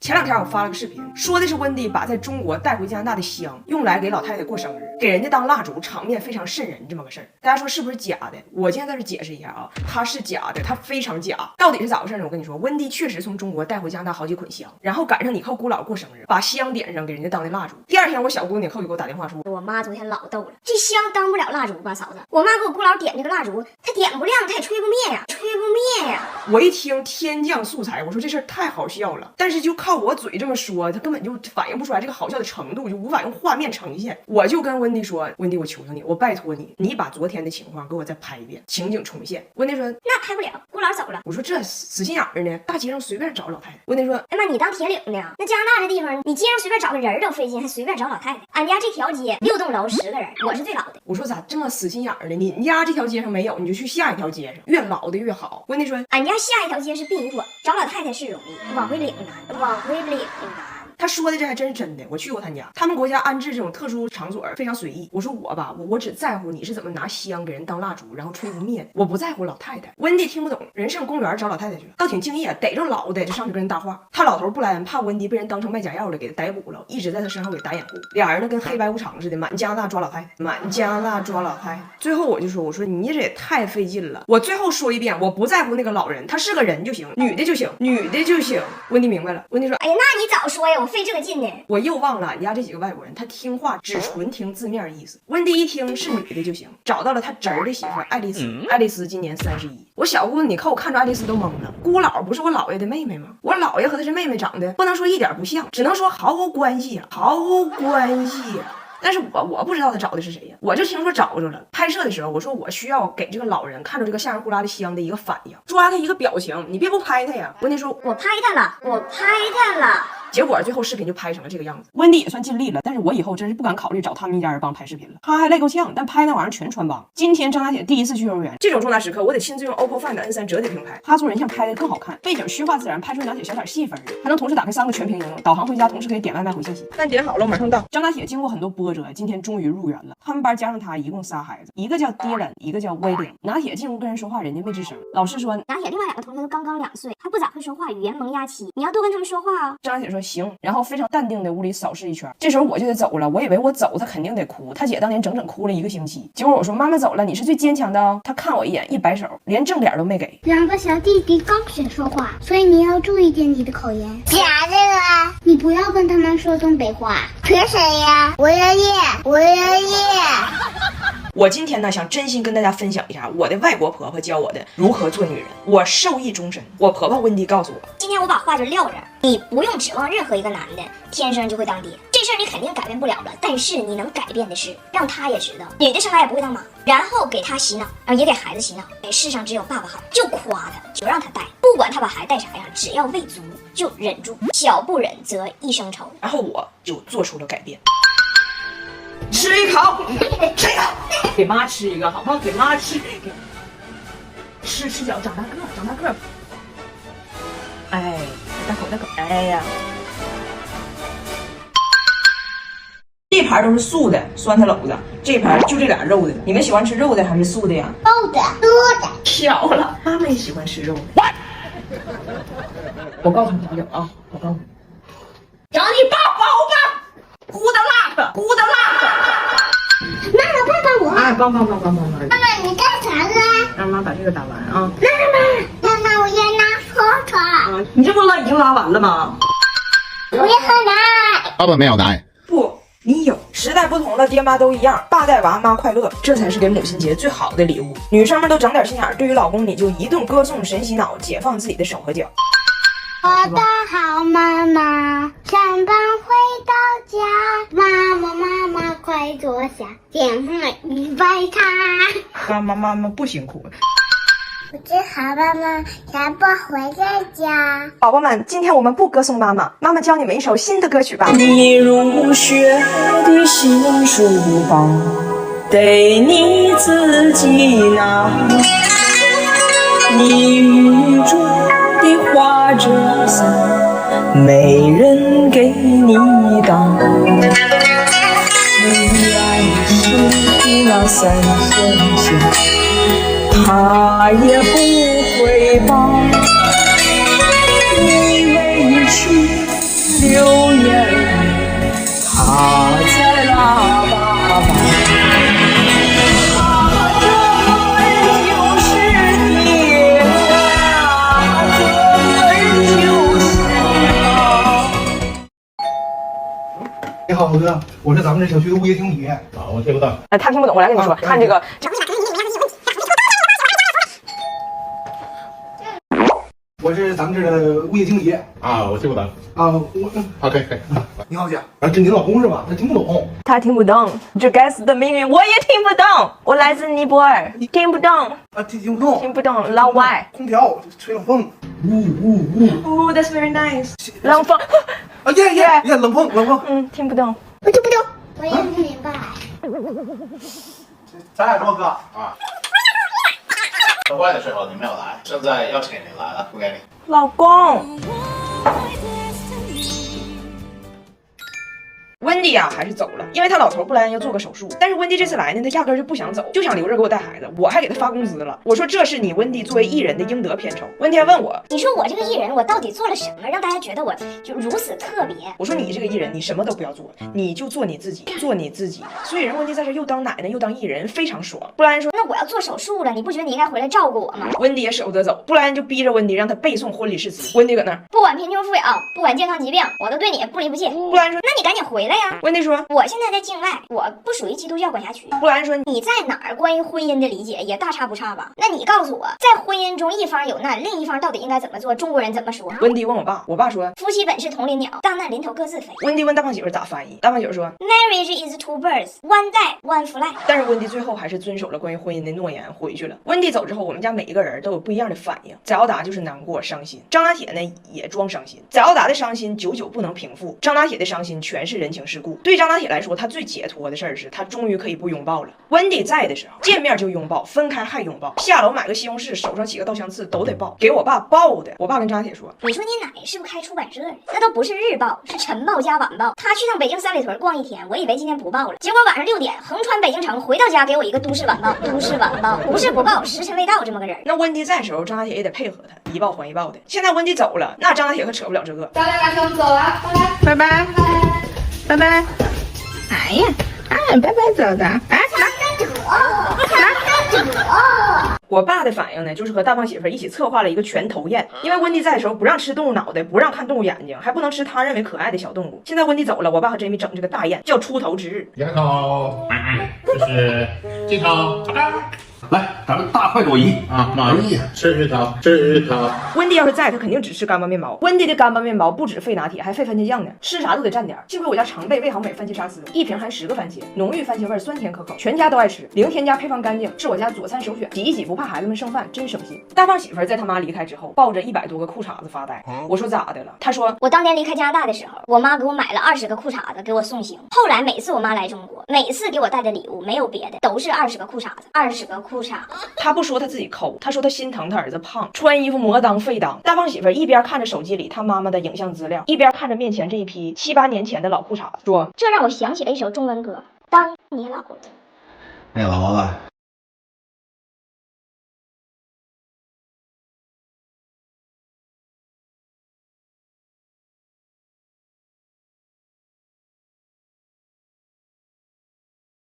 前2天我发了个视频，说的是温迪把在中国带回加拿大的香用来给老太太过生日，给人家当蜡烛，场面非常瘆人这么个事儿。大家说是不是假的？我现在在这解释一下啊，它是假的，它非常假。到底是咋回事呢？我跟你说，温迪确实从中国带回加拿大好几捆香，然后赶上你和姑姥过生日，把香点上给人家当的蜡烛。第2天我小姑你后就给我打电话说，我妈昨天老逗了，这香当不了蜡烛吧，嫂子？我妈给我姑姥点这个蜡烛，她点不亮，她也吹不灭呀，吹不灭呀。我一听天降素材，我说这事儿太好笑了，但是就靠我嘴这么说，他根本就反映不出来这个好笑的程度，就无法用画面呈现。我就跟温迪说，温迪，我求求你，我拜托你，你把昨天的情况给我再拍一遍，情景重现。温迪说那拍不了，姑姥走了。我说这死心眼儿呢，大街上随便找老太太。温迪说哎妈，你当铁岭的呀？那加拿大这地方，你街上随便找个人都费劲，还随便找老太太。俺家这条街6栋楼10个人，我是最老的。我说咋这么死心眼儿呢？你家这条街上没有，你就去下一条街上，越老的越好。温迪说俺家下一条街是殡仪馆，找老太太是容易，往回领难，往回领难。他说的这还真是真的，我去过他家，他们国家安置这种特殊场所非常随意。我说我吧，我只在乎你是怎么拿香给人当蜡烛，然后吹不灭，我不在乎老太太。温迪听不懂，人上公园找老太太去了，倒挺敬业，逮着老的就上去跟人搭话。他老头布莱恩怕温迪被人当成卖假药了，给他逮捕了，一直在他身上给打掩护。俩人呢跟黑白无常似的，满加拿大抓老太太，满加拿大抓老太太。最后我就说，我说你这也太费劲了。我最后说一遍，我不在乎那个老人，他是个人就行，女的就行，女的就行。温迪明白了，温迪说，哎呀，那你早说呀，我费这个劲呢。我又忘了俺家这几个外国人，他听话只纯听字面意思。温迪一听是女的就行，找到了他侄儿的媳妇爱丽丝。爱丽丝今年31。我小姑子，你看我看着爱丽丝都懵了。姑姥不是我姥爷的妹妹吗？我姥爷和她这妹妹长得不能说一点不像，只能说毫无关系啊，毫无关系啊。但是我不知道他找的是谁呀，我就听说找着了。拍摄的时候，我说我需要给这个老人看着这个吓人呼啦的香的一个反应，抓他一个表情，你别不拍他呀。温迪说，我拍他了，我拍他了。结果最后视频就拍成了这个样子。温迪也算尽力了，但是我以后真是不敢考虑找他们一家人帮拍视频了，他还累够呛，但拍那玩意儿全穿帮。今天张大铁第一次去幼儿园，这种重大时刻我得亲自用 OPPO Find N3折叠屏拍，他做人像拍的更好看，背景虚化自然，拍出张铁小点细分还能同时打开3个全屏应用，导航回家，同时可以点外卖回信息。饭点好了，马上到。张大铁经过很多波折，今天终于入园了。他们班加上他一共仨孩子，一个叫迪伦，一个叫威廉。拿铁进屋跟人说话，人家没吱声。老师说拿铁另外2个同学都刚刚2岁，还不咋会说话，语言萌芽期，你要多跟他们说话啊。张大铁说行，然后非常淡定的屋里扫视一圈。这时候我就得走了，我以为我走他肯定得哭，他姐当年整整哭了1个星期。结果我说妈妈走了，你是最坚强的哦。他看我一眼，一摆手，连正脸都没给。2个小弟弟刚学说话，所以你要注意点你的口言。假的啊！你不要跟他们说东北话。学谁呀？我要耶，我要耶。我今天呢，想真心跟大家分享一下我的外国婆婆教我的如何做女人，我受益终身。我婆婆温迪告诉我，今天我把话就撂这儿，你不用指望任何一个男的天生就会当爹，这事儿你肯定改变不了了，但是你能改变的是让他也知道女的生来也不会当妈，然后给他洗脑，也给孩子洗脑。世上只有爸爸好，就夸他，就让他带，不管他把孩子带啥样，只要喂足就忍住，小不忍则一生愁。然后我就做出了改变。吃一口，吃一口，给妈吃一个，好不好？给妈吃，吃脚，长大个，长大个。哎，大口大口，哎呀，这盘都是素的，酸菜篓子，这盘就这俩肉的。你们喜欢吃肉的还是素的呀？肉的，多的。巧了，妈妈也喜欢吃肉的。我告诉你咋整啊？我告诉你，找你爸包吧，咕的辣的，咕的辣的。妈妈，快帮我！哎，帮。妈妈，你干啥呢？让妈把这个打完啊！妈妈，我要拿搓搓。你这不已经拉完了吗？我要喝奶。爸爸没有奶。不，你有。时代不同了，爹妈都一样，爸带娃，妈快乐，这才是给母亲节最好的礼物。女生们都长点心眼，对于老公你就一顿歌颂神洗脑，解放自己的手和脚。我的好妈妈，上班回到家，妈妈快坐下，电话预备开。妈妈不辛苦。我是好妈妈，下班回到家。宝宝们，今天我们不歌颂妈妈，妈妈教你们一首新的歌曲吧。你入学的新书包，得你自己拿。你雨中的花折伞，没人给你当。你爱心的那3星星，他也不会帮。你委屈流年里，他在喇叭旁，他这个人就是你啊，这个人就是他。你好，哥，我是咱们这小区的物业经理。啊，我听不到。他听不懂，我来跟你说，看这个。我是咱们这儿的物业经理。啊，我听不懂。我OK，可以。你好姐，这您老公是吧？他听不懂。他听不懂，这该死的命运我也听不懂。我来自尼泊尔，听不懂，听不懂。听不懂，老外。空调吹冷风，Oh, that's very nice。冷风。耶，冷风。听不懂。我听不懂，我也不明白。咱俩说哥啊。车坏的时候你没有来，现在邀请你来了，不给你。老公。温迪呀，还是走了，因为他老头布莱恩要做个手术。但是温迪这次来呢，他压根就不想走，就想留着给我带孩子。我还给他发工资了。我说这是你温迪作为艺人的应得片酬。温迪还问我，你说我这个艺人，我到底做了什么，让大家觉得我就如此特别？我说你这个艺人，你什么都不要做，你就做你自己，做你自己。所以人温迪在这又当奶奶又当艺人，非常爽。布莱恩说，那我要做手术了，你不觉得你应该回来照顾我吗？温迪也舍不得走，布莱恩就逼着温迪让他背诵婚礼誓词。温迪搁那儿，不管贫穷富有，不管健康疾病，我都对你不离不弃。布莱恩说，那你赶紧回来呀。温迪说，我现在在境外，我不属于基督教管辖区。布莱恩说，你在哪儿关于婚姻的理解也大差不差吧？那你告诉我，在婚姻中一方有难，另一方到底应该怎么做？中国人怎么说？温迪问我爸，我爸说，夫妻本是同林鸟，大难临头各自飞。温迪问大胖媳妇咋翻译，大胖媳妇说 Marriage is two birds, one die, one fly。但是温迪最后还是遵守了关于婚姻的诺言，回去了。温迪走之后，我们家每一个人都有不一样的反应。翟奥达就是难过、伤心，张大铁呢也装伤心。翟奥达的伤心久久不能平复，张大铁的伤心全是人情世故。对张大铁来说，他最解脱的事儿是他终于可以不拥抱了。温迪在的时候，见面就拥抱，分开还拥抱，下楼买个西红柿，手上起个稻香刺都得抱，给我爸抱的。我爸跟张大铁说，你说你奶是不是开出版社呀？那都不是日报，是晨报加晚报。他去趟北京三里屯逛一天，我以为今天不报了，结果晚上6点横穿北京城，回到家给我一个都市晚报。都市晚报不是不报，时辰未到这么个人。那温迪在的时候，张大铁也得配合他，一报还一报的。现在温迪走了，那张大铁可扯不了这个。咱俩先走了，拜拜，拜拜。哎呀，拜拜走的，我爸的反应呢，就是和大胖媳妇一起策划了一个全头宴。因为温迪在的时候不让吃动物脑袋，不让看动物眼睛，还不能吃他认为可爱的小动物。现在温迪走了，我爸和 Jamie 整这个大宴，叫出头之日。摇头，这是镜头，来，咱们大快朵颐啊！满意，吃鱼头，吃鱼头。温迪要是在，他肯定只吃干巴面包。温迪的干巴面包不止费拿铁，还费番茄酱呢，吃啥都得蘸点。幸亏我家常备味好美番茄沙司，一瓶含10个番茄，浓郁番茄味，酸甜可口，全家都爱吃，零添加，配方干净，是我家佐餐首选。挤一挤不怕孩子们剩饭，真省心。大胖媳妇在他妈离开之后，抱着100多个裤衩子发呆。我说咋的了？他说我当年离开加拿大的时候，我妈给我买了20个裤衩子给我送行。后来每次我妈来中国，每次给我带的礼物没有别的，都是20个裤衩子，20个裤衩子。他不说他自己抠，他说他心疼他儿子胖，穿衣服磨裆费裆。大胖媳妇一边看着手机里他妈妈的影像资料，一边看着面前这一批7、8年前的老裤衩子，说这让我想起了一首中文歌，当你老了。那老了，